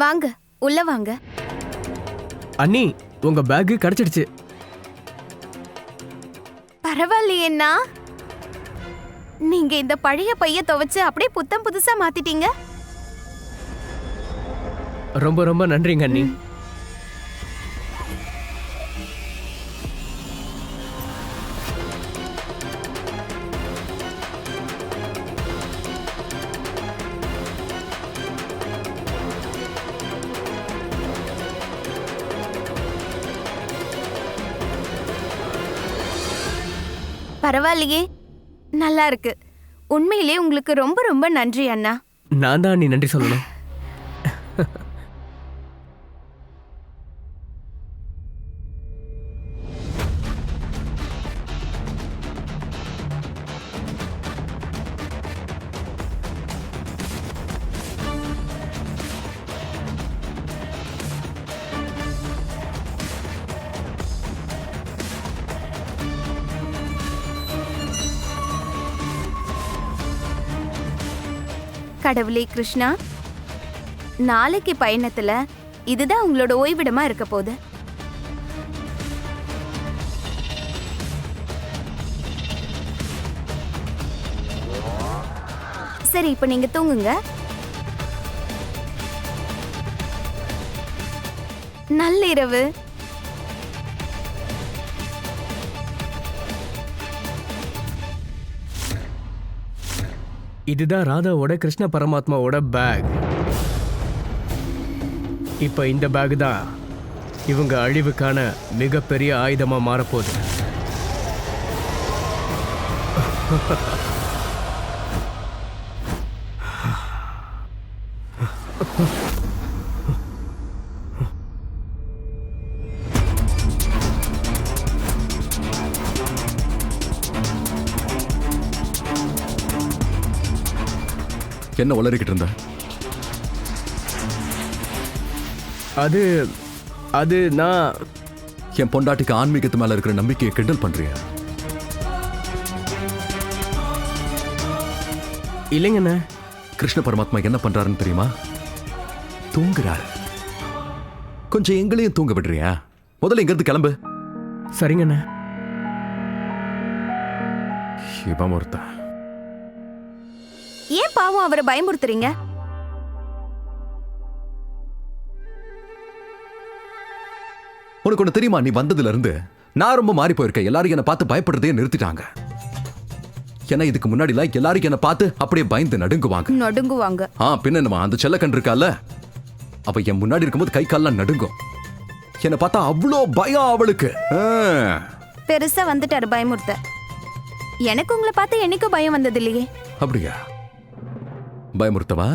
வாங்க, உள்ள வாங்க. அண்ணி, உங்க பேக் கிடைச்சிடுச்சு. பரவாயில்லையேண்ணா. நீங்க இந்த பழைய பைய துவைச்சு அப்படியே புத்தம் புதுசா மாத்திட்டீங்க. ரொம்ப ரொம்ப நன்றிங்க அண்ணி. பரவாயில்லையே, நல்லா இருக்கு. உண்மையிலே உங்களுக்கு ரொம்ப ரொம்ப நன்றி அண்ணா. நான் தான் அண்ணி நன்றி சொல்லணும். கடவுளே கிருஷ்ணா, நாளைக்கு பயணத்துல இதுதான் உங்களோட ஓய்விடமா இருக்க போகுது. சரி, இப்ப நீங்க தூங்குங்க. நள்ளிரவு. இதுதான் ராதாவோட கிருஷ்ண பரமாத்மாவோட பேக். இப்ப இந்த பேக் தான் இவங்க அழிவுக்கான மிகப்பெரிய ஆயுதமா மாறப்போகுது. என்ன உளறிக்கிட்டு இருந்த? அது அது நான் என் பொண்டாட்டிக்கு ஆன்மீகத்து மேல இருக்கிற நம்பிக்கையை கிண்டல் பண்றியா? இல்லைங்கண்ணே. கிருஷ்ண பரமாத்மா என்ன பண்றாருன்னு தெரியுமா? தூங்குறாரு. கொஞ்சம் எங்களையும் தூங்க விடுறியா? முதல்ல இங்க இருந்து கிளம்பு. சரிங்கண்ணே. இவன் ஒருத்தன். ஏன் பாவம் அவரை பயமுறுத்துறீங்க? உனக்கு ஒண்ணு தெரியுமா? நீ வந்ததுல இருந்து நான் ரொம்ப மாறி போயிருக்கேன். எல்லாரும் என்ன பார்த்து பயப்படுறதே நிறுத்திட்டாங்க. ஏன்னா இதுக்கு முன்னாடி எல்லாரும் என்ன பார்த்து அப்படியே பயந்து நடுங்குவாங்க. பின்ன நம்ம அந்த செல்லக்கன்று இருக்கால, அவ என் முன்னாடி இருக்கும்போது கை கால்லாம் நடுங்கும். என்ன பார்த்தா அவ்வளோ பயம் அவளுக்கு. பெருசா வந்துட்டாரு பயமுறுத்த. எனக்கு உங்களை பார்த்து என்னைக்கும் பயம் வந்தது இல்லையே. அப்படியா? பயமுறுத்தவா?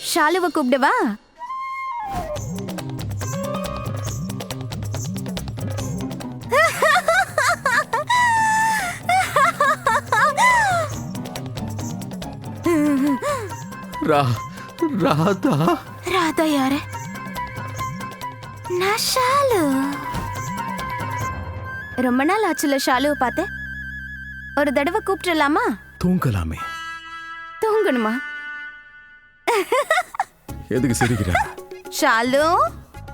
ஷாலுவை கூப்பிடுவா? ராதா. ராதா யாரு? நான் ஷாலு. ரொம்ப நாள் ஆச்சுல ஷாலுவை பார்த்து. ஒரு தடவை கூப்பிட்டுலாமா? தூங்கலாமே. தூங்கணுமா? எதுக்கு சிரிக்கிற? ஷாலு,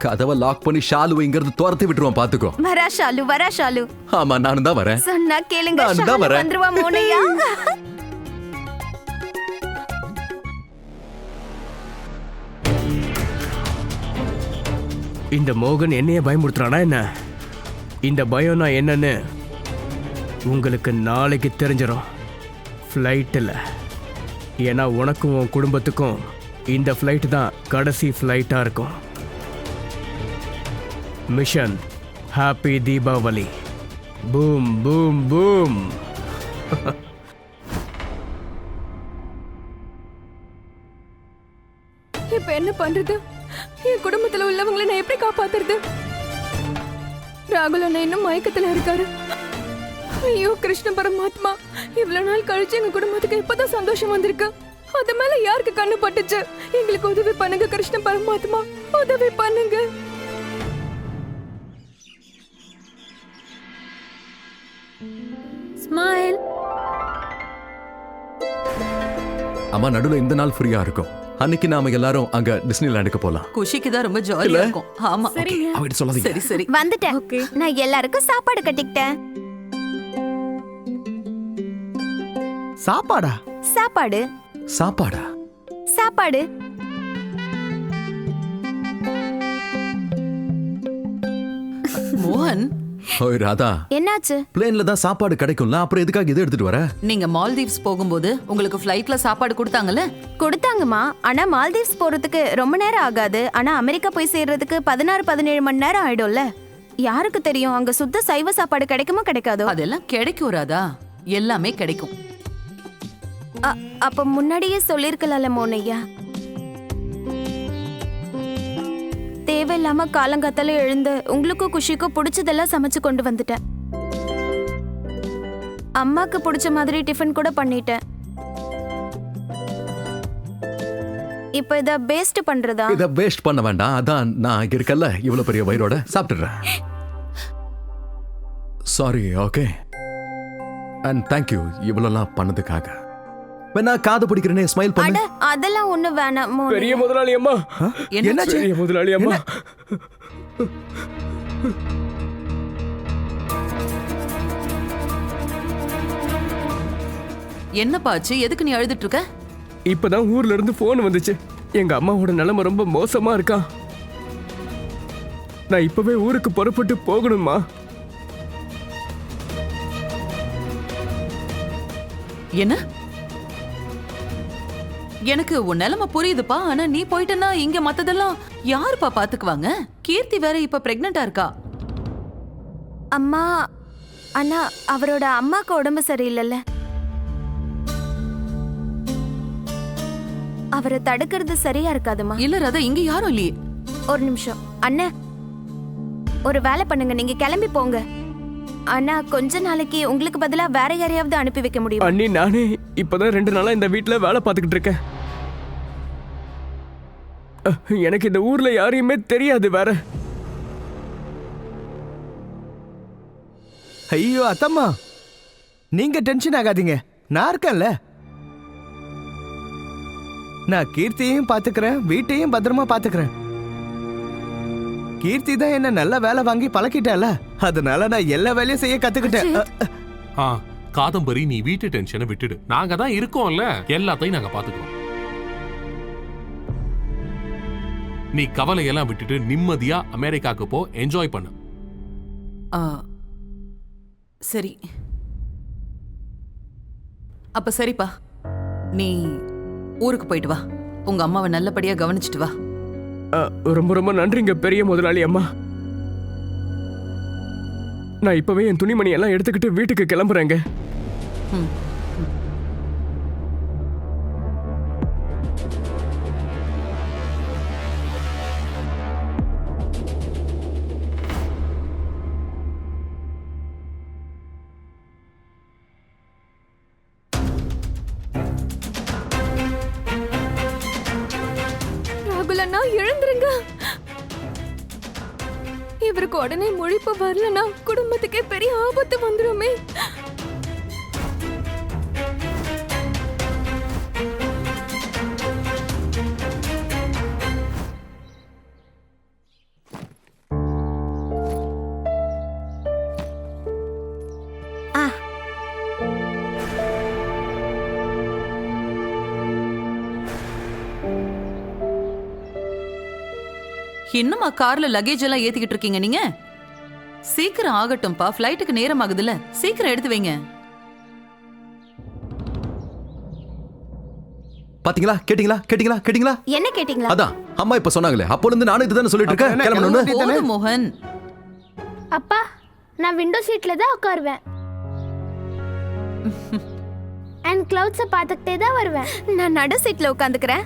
கதவை லாக் பண்ணி ஷாலுவை இங்க இருந்து துரத்தி விட்டுருவான். பாத்துக்கோ. வரா ஷாலு, வரா ஷாலு. ஆமா, நானும் தான் வரேன். சொன்னா கேளுங்க. நான் தான் வரேன். வந்துருவா மோனையா. இந்த மோகன் என்னைய பயமுறுத்துறானா என்ன? இந்த பயம்னா என்னன்னு உங்களுக்கு நாளைக்கு தெரிஞ்சிடும். ஃப்ளைட்டில். ஏன்னா உனக்கும் உன் குடும்பத்துக்கும் இந்த ஃப்ளைட் தான் கடைசி ஃப்ளைட்டா இருக்கும். Mission happy Deepavali. Boom boom boom. இப்ப என்ன பண்றது? என் குடும்பத்துல உள்ளவங்களை நான் எப்படி காப்பாத்துறது? ராகுல் அண்ணா இன்னும் மயக்கத்துல இருக்காரு. ஐயோ கிருஷ்ண பரமாத்மா, இவ்வளவு நாள் கழிச்சு எங்க குடும்பத்துக்கு இப்பதான் சந்தோஷம் வந்திருக்கு. அது மேல யாருக்கு கண்ணு பட்டுச்சு? எங்களுக்கு உதவி பண்ணுங்க கிருஷ்ண பரமாத்மா, உதவி பண்ணுங்க. ஸ்மைல். அம்மா நடுவுல இந்த நாள் ஃப்ரீயா இருக்கும். அன்னைக்கு நாம எல்லாரும் அங்க டிஸ்னிலாண்டுக்கு போலாம். குஷிக்கு தான் ரொம்ப ஜாலியா இருக்கும். ஆமா. அவகிட்ட சொல்லாதீங்க. சரி சரி. வந்துட்டேன். நான் எல்லாருக்கும் சாப்பாடு கட்டிக்கிட்டேன். சாப்பாடா? சாப்பாடு சாப்பாடா? சாப்பாடு. மோகன், ஓய் ராதா, என்னாச்சு? பிளேன்ல தான் சாப்பாடு கிடைக்கும்ல, அப்புறம் எதுக்காக இதை எடுத்துட்டு வர? நீங்க மால்தீவ்ஸ் போகும்போது உங்களுக்கு ஃப்ளைட்ல சாப்பாடு கொடுத்தாங்கல்ல? கொடுத்தாங்கம்மா. ஆனா மால்தீவ்ஸ் போறதுக்கு ரொம்ப நேரம் ஆகாது. ஆனா அமெரிக்கா போய் சேர்றதுக்கு 16-17 மணி நேரம் ஆயிடும்ல. யாருக்கு தெரியும் அங்க சுத்த சைவ சாப்பாடு கிடைக்குமோ கிடைக்காதோ? அதெல்லாம் கிடைக்கும் ராதா, எல்லாமே கிடைக்கும். அப்ப முன்னாடியே சொல்லிருக்கலாம்ல மோனையா. தேவையில்லாம காலங்காத்தால எழுந்து உங்களுக்கும் குஷிக்கும் பிடிச்சதெல்லாம் சமைச்சு கொண்டு வந்துட்டேன். அம்மாக்கு பிடிச்ச மாதிரி டிஃபன் கூட பண்ணிட்டேன். இப்ப இத பேஸ்ட் பண்றதா? இத வேஸ்ட் பண்ண வேண்டாம். அதான் நான் இங்க இருக்கல, இவ்வளவு பெரிய வயிறோட சாப்பிட்டுறேன். சாரி. ஓகே, அண்ட் தேங்க்யூ இவ்வளவுலாம் பண்ணதுக்காக. வேணா காது பிடிக்கிறேனே, ஸ்மைல் பண்ணு. அட அதெல்லாம் ஒண்ணு வேணாம் மோனையா. பெரிய முதலாளி அம்மா, என்னாச்சு? பெரிய முதலாளி அம்மா, என்னப்பாச்சு? எதுக்கு நீ அழுதுட்டு இருக்க? இப்பதான் ஊர்ல இருந்து போன் வந்துச்சு. எங்க அம்மாவோட நிலைமை ரொம்ப மோசமா இருக்கா. நான் இப்பவே ஊருக்கு புறப்பட்டு போகணுமா? என்ன? எனக்கு உன் நிலைமை புரியுதுப்பா. ஆனா நீ போயிட்டனா இங்க மத்ததெல்லாம் யாருப்பா பாத்துக்குவாங்க? கீர்த்தி வேற இப்ப பிரெக்னண்டா இருக்கா. அம்மா, ஆனா அவரோட அம்மாக்கு உடம்பு சரியில்லைல்ல. அவரை தடுக்கிறது சரியா இருக்காதுமா. இல்ல ராதா, இங்க யாரும் இல்லையே. ஒரு நிமிஷம் அண்ணே, ஒரு வேலை பண்ணுங்க, நீங்க கிளம்பி போங்க. ஆனா கொஞ்ச நாளைக்கு உங்களுக்கு பதிலா வேற யாரையாவது அனுப்பி வைக்க முடியும். அண்ணி, நானே இப்பதான் 2 நாளா இந்த வீட்டுல வேலை பார்த்துக்கிட்டு இருக்கேன். எனக்கு இந்த ஊர்ல யாரையுமே தெரியாது வேற. ஐயோ அத்தம்மா, நீங்க டென்ஷன் ஆகாதீங்க, நான் இருக்கேன்ல. நான் கீர்த்தியையும் பாத்துக்கிறேன், வீட்டையும் பத்திரமா பாத்துக்கிறேன். கீர்த்தி தான் என்ன நல்ல வேலை வாங்கி பழக்கிட்டால, அதனால நான் எல்லா வேலையும் செய்ய கத்துக்கிட்டேன். காதம்பரி, நீ வீட்டு டென்ஷனை விட்டுடு. நாங்க தான் இருக்கோம்ல, எல்லாத்தையும் நாங்க பாத்துக்கிறோம். நீ கவலையெல்லாம் விட்டுட்டு நிம்மதியா அமெரிக்காக்கு போ, என்ஜாய் பண்ணு. சரி, அப்ப சரிப்பா, நீ ஊருக்கு போயிட்டு வா. உங்க அம்மாவை நல்லபடியா கவனிச்சிட்டு வா. ரொம்ப ரொம்ப நன்றிங்க பெரிய முதலாளி அம்மா. நான் இப்பவே என் துணிமணி எல்லாம் எடுத்துக்கிட்டு வீட்டுக்கு கிளம்புறேங்க. ராகுலண்ணா எழுந்துருங்க. இவருக்கு உடனே முழிப்பு வரலனா குடும்பத்துக்கே பெரிய ஆபத்து வந்துருமே. இன்னுமா கார்ல லக்கேஜ் எல்லாம் ஏத்திக்கிட்டு இருக்கீங்க நீங்க? சீக்கிரம் ஆகட்டும்பா, ஃப்ளைட்டுக்கு நேரம் ஆகுதுல்ல. சீக்கிரம் எடுத்து வைங்க. பாத்தீங்களா? கேட்டீங்களா? கேட்டீங்களா? கேட்டீங்களா? என்ன கேட்டீங்களா? அதான் அம்மா இப்ப சொன்னாங்களே, அப்போ இருந்து நானும் இதுதானே சொல்லிட்டு இருக்கேன். கிளம்பணும்னு. போதும் மோகன். அப்பா, நான் விண்டோ சீட்ல தான் உட்காருவேன். அண்ட் கிளவுட்ஸை பார்த்துக்கிட்டே தான் வருவேன். நான் நடு சீட்ல உட்காந்துக்கிறேன்.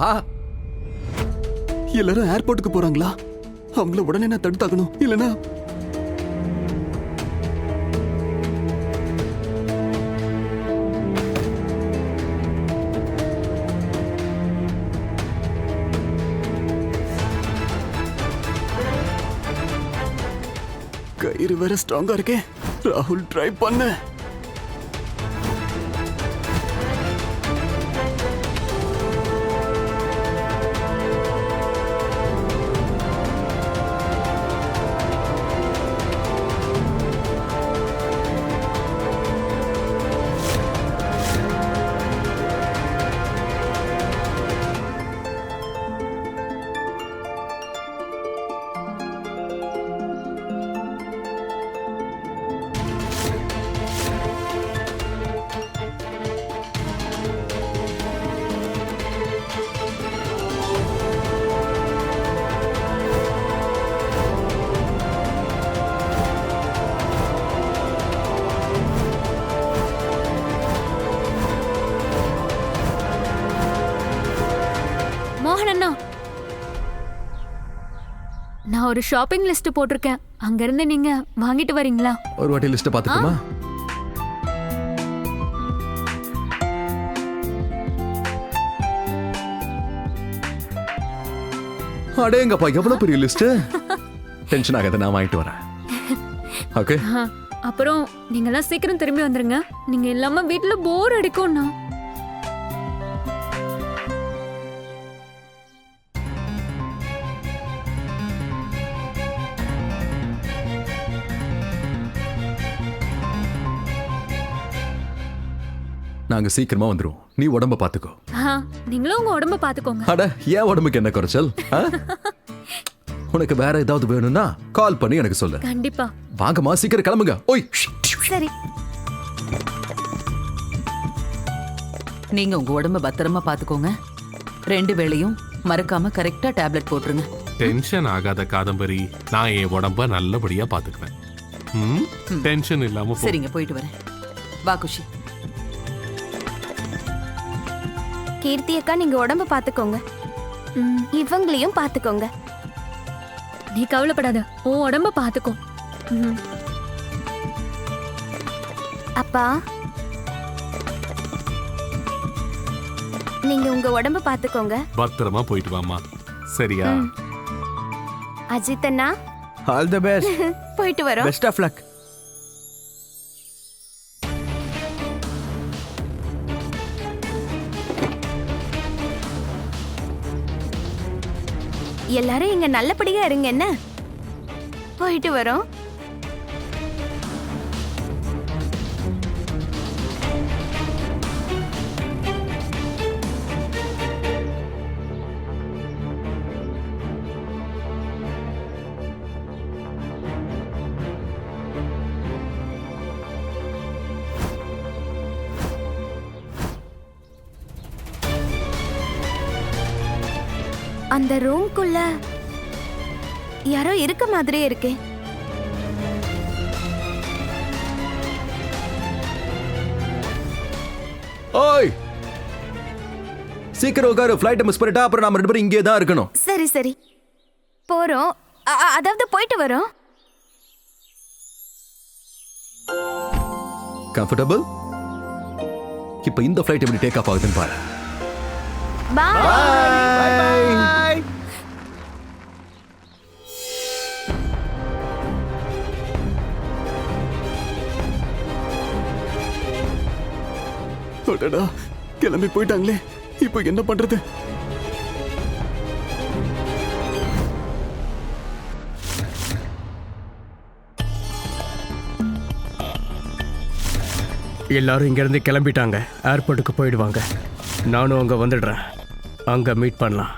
வா. எல்லாரும் ஏர்போர்ட்டுக்கு போறாங்களா? அவங்கள உடனே நான் தடுத்தாகணும், இல்லனா கயிறு வேற ஸ்ட்ராங்கா இருக்கே. ராகுல் ட்ரை பண்ண. மோகன் அண்ணா, நான் ஒரு ஷாப்பிங் லிஸ்ட் போட்டிருக்கேன். அங்க இருந்து நீங்க வாங்கிட்டு வரீங்களா? ஒரு வாட்டி லிஸ்ட் பாத்துக்கோமா? அடேங்கப்பா, எவ்வளவு பெரிய லிஸ்ட். டென்ஷன் ஆகாத, நான் வாங்கிட்டு வரேன். ஓகே. அப்புறம் நீங்க எல்லாம் சீக்கிரம் திரும்பி வந்துருங்க. நீங்க இல்லாம வீட்டுல போர் அடிக்கும்ண்ணா. நாங்க சீக்கிரமா வந்துருவோம். நீ உடம்ப பாத்துக்கோ. நீங்களும் உங்க உடம்ப பாத்துக்கோங்க. அட, ஏன் உடம்புக்கு என்ன குறைச்சல்? உனக்கு வேற ஏதாவது வேணும்னா கால் பண்ணி எனக்கு சொல்லு. கண்டிப்பா. வாங்கம்மா, சீக்கிரம் கிளம்புங்க. ஓய். சரி. நீங்க உங்க உடம்ப பத்திரமா பாத்துக்கோங்க. 2 வேளையும் மறக்காம கரெக்டா டேப்லெட் போட்டுருங்க. டென்ஷன் ஆகாத காதம்பரி, நான் என் உடம்ப நல்லபடியா பாத்துக்குவேன். டென்ஷன் இல்லாம போ. சரிங்க, போயிட்டு வரேன். வா குஷி. கீர்த்தி அக்கா, நீங்க உடம்ப பாத்துக்கோங்க. இவங்களையும் பாத்துக்கோங்க. நீ கவலைப்படாத, உன் உடம்ப பாத்துக்கோ. அப்பா, நீங்க உங்க உடம்ப பாத்துக்கோங்க. பத்திரமா போயிட்டு வாமா. சரியா? அஜித் அண்ணா, ஆல் தி பெஸ்ட். போயிட்டு வரோம். Best of luck. எல்லாரும் இங்க நல்லபடியா இருங்க. என்ன? போயிட்டு வரோம். அந்த ரூம்குள்ள யாரோ இருக்க மாதிரியே இருக்கே. ஓய், சீக்கிரம் உட்காரு. ஃப்ளைட்டை மிஸ் பண்ணிட்டா அப்புறம் நாம 2 பேரும் இங்கே தான் இருக்கணும். சரி சரி, போறோம். அதாவது போயிட்டு வரோம். கம்ஃபர்டபிள்? இப்போ இந்த ஃப்ளைட் எப்படி டேக் ஆஃப் ஆகுதுன்னு பாரு. பாய். பாய். அடடா, கிளம்பி போயிட்டாங்களே. இப்போ என்ன பண்றது? எல்லாரும் இங்கேருந்து கிளம்பிட்டாங்க. ஏர்போர்ட்டுக்கு போயிடுவாங்க. நானும் அங்கே வந்துடுறேன். அங்கே மீட் பண்ணலாம்.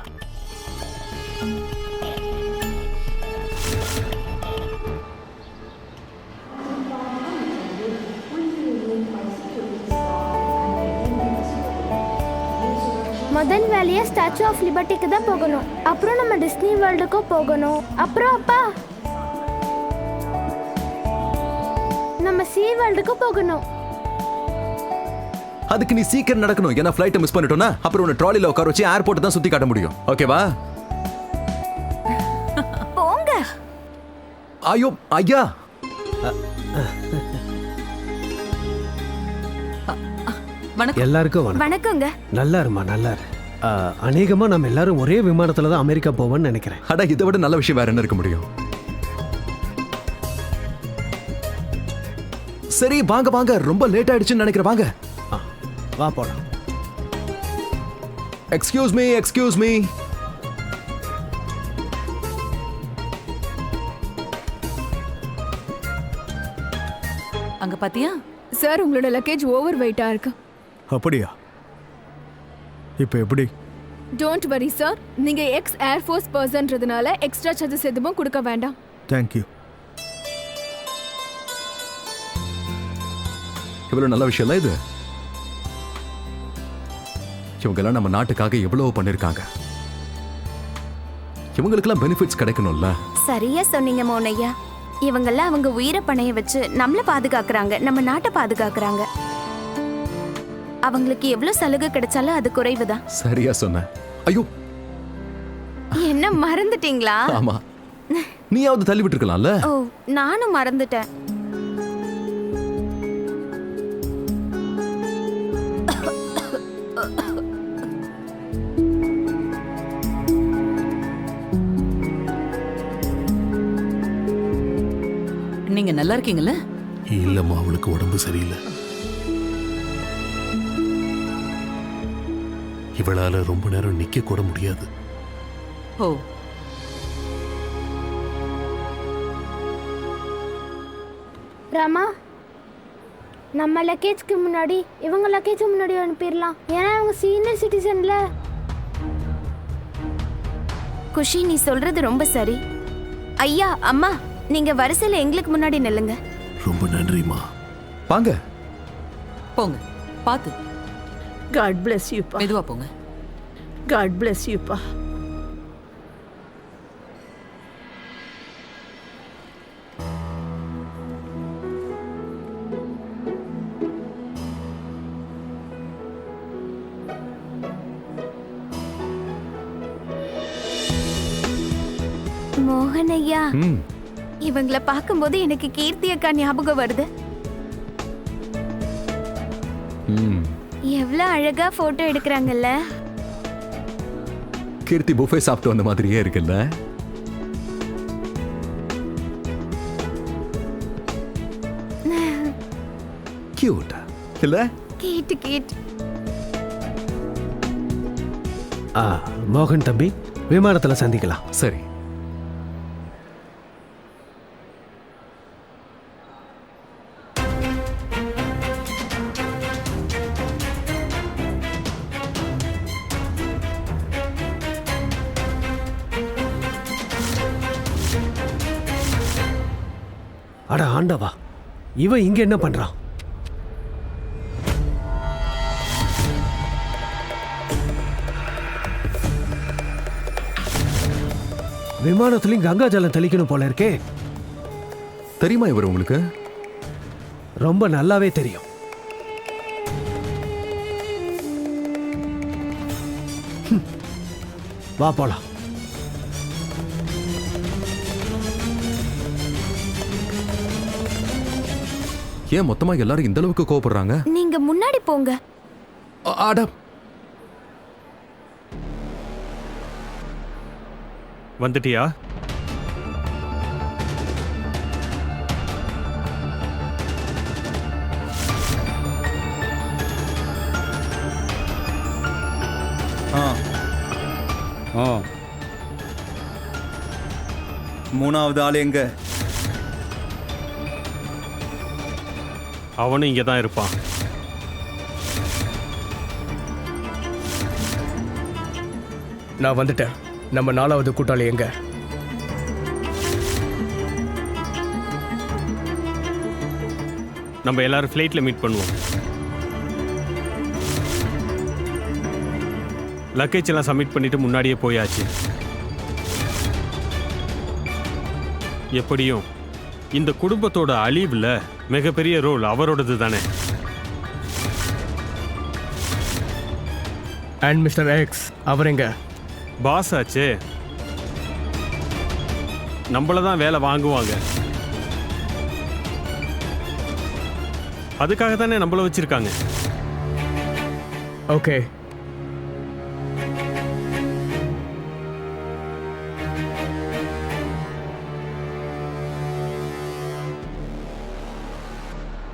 முதல் வேலையா ஸ்டாச்சு ஆஃப் லிபர்ட்டிக்கு தான் போகணும். அப்புறம் நம்ம டிஸ்னி வேர்ல்டுக்கும் போகணும். அப்புறம் அப்பா நம்ம சீ வேர்ல்டுக்கு போகணும். அதுக்கு நீ சீக்கிரம் நடக்கணும். ஏன்னா ஃப்ளைட்டை மிஸ் பண்ணிட்டோம்னா அப்புறம் உன்னை ட்ராலில உட்கார வச்சு ஏர்போர்ட் தான் சுத்தி காட்ட முடியும். ஓகேவா? போங்க. ஐயோ ஐயா, வணக்கம். எல்லாருக்கும் வணக்கம். வணக்கங்க. நல்லா இருமா, நல்லா இரு. அநேகமா நம்ம எல்லாரும் ஒரே விமானத்துல தான் அமெரிக்கா போவோம்னு நினைக்கிறேன். அட இதை விட நல்ல விஷயம் வேற என்ன இருக்க முடியும்? சரி வாங்க வாங்க, ரொம்ப லேட் ஆயிடுச்சுன்னு நினைக்கிறேன். வாங்க வா போலாம். Excuse me, excuse me. அங்க பாத்தியா? சார் உங்களோட லக்கேஜ் ஓவர் வெயிட்டா இருக்கு. அப்படியா? இப்போ எப்படி? டோன்ட் வரி சார், நீங்க எக்ஸ் ஏர்ஃபோர்ஸ் பர்சன்றதுனால எக்ஸ்ட்ரா சார்ஜஸ் எதுவும் கொடுக்க வேண்டாம். தேங்க்யூ. இவ்வளவு நல்ல விஷயம் இல்ல இது. இவங்கெல்லாம் நம்ம நாட்டுக்காக எவ்வளவு பண்ணிருக்காங்க. இவங்களுக்கெல்லாம் பெனிஃபிட்ஸ் கிடைக்கணும்ல. சரியா சொன்னீங்க மோனையா. இவங்கெல்லாம் அவங்க உயிரை பணைய வச்சு நம்மள பாதுகாக்கறாங்க, நம்ம நாட்டை பாதுகாக்கறாங்க. அவங்களுக்கு எவ்வளவு சலுகை கிடைச்சாலும் அது குறைவுதான். சரியா சொன்ன. ஐயோ, என்ன மறந்துட்டீங்களா? ஆமா, நீயாவது தள்ளி விட்டு இருக்கலாம்ல. ஓ, நானும் மறந்துட்டேன். நீங்க நல்லா இருக்கீங்கல்ல? இல்லம்மா, அவளுக்கு உடம்பு சரியில்லை. இவளால ரொம்ப நேரம் நிக்க கூட முடியாது. ஓ, ராமா, நம்ம லக்கேஜ்க்கு முன்னாடி இவங்க லக்கேஜ் முன்னாடி அனுப்பிடலாம். ஏன்னா இவங்க சீனியர் சிட்டிசன்ல. குஷி, நீ சொல்றது ரொம்ப சரி. ஐயா, அம்மா, நீங்க வரிசையில எங்களுக்கு முன்னாடி நில்லுங்க. ரொம்ப நன்றிமா. வாங்க போங்க. பாத்து God bless you, Pa. மெதுவா போங்க. God bless you, Pa. மோகன் ஐயா, ம், இவங்கள பார்க்கும்போது எனக்கு கீர்த்தி அக்கா ஞாபகம் வருது. ம். எவ்வளவு அழகா போட்டோ எடுக்கறாங்கல்ல. கீர்த்தி புஃபே சாப்பிட்டு வந்த மாதிரியே இருக்குல்ல. கியூட் இல்ல? கேட்டு கேட்டு. மோகன் தம்பி, விமானத்துல சந்திக்கலாம். சரி. அட ஆண்டவா, இவன் இங்க என்ன பண்றான்? விமானத்துலயும் கங்கா ஜலம் தெளிக்கணும் போல இருக்கே. தெரியுமா இவர் உங்களுக்கு? ரொம்ப நல்லாவே தெரியும். வா போலாம். ஏன் மொத்தமா எல்லாரும் இந்த அளவுக்கு கோவப்படுறாங்க? நீங்க முன்னாடி போங்க. அட, வந்துட்டியா? மூணாவது ஆள் எங்க? அவனும் இங்கே தான் இருப்பான். நான் வந்துட்டேன். நம்ம 4வது கூட்டாளி எங்க? நம்ம எல்லாரும் ஃப்ளைட்ல மீட் பண்ணுவோம். லக்கேஜ் எல்லாம் சப்மிட் பண்ணிட்டு முன்னாடியே போயாச்சு. எப்படியும் இந்த குடும்பத்தோட அழிவுல மிகப்பெரிய ரோல் அவரோடது தானே. அண்ட் மிஸ்டர் எக்ஸ் அவர் எங்க? பாஸ் ஆச்சே, நம்மள தான் வேலை வாங்குவாங்க. அதுக்காக தானே நம்மள வச்சிருக்காங்க. ஓகே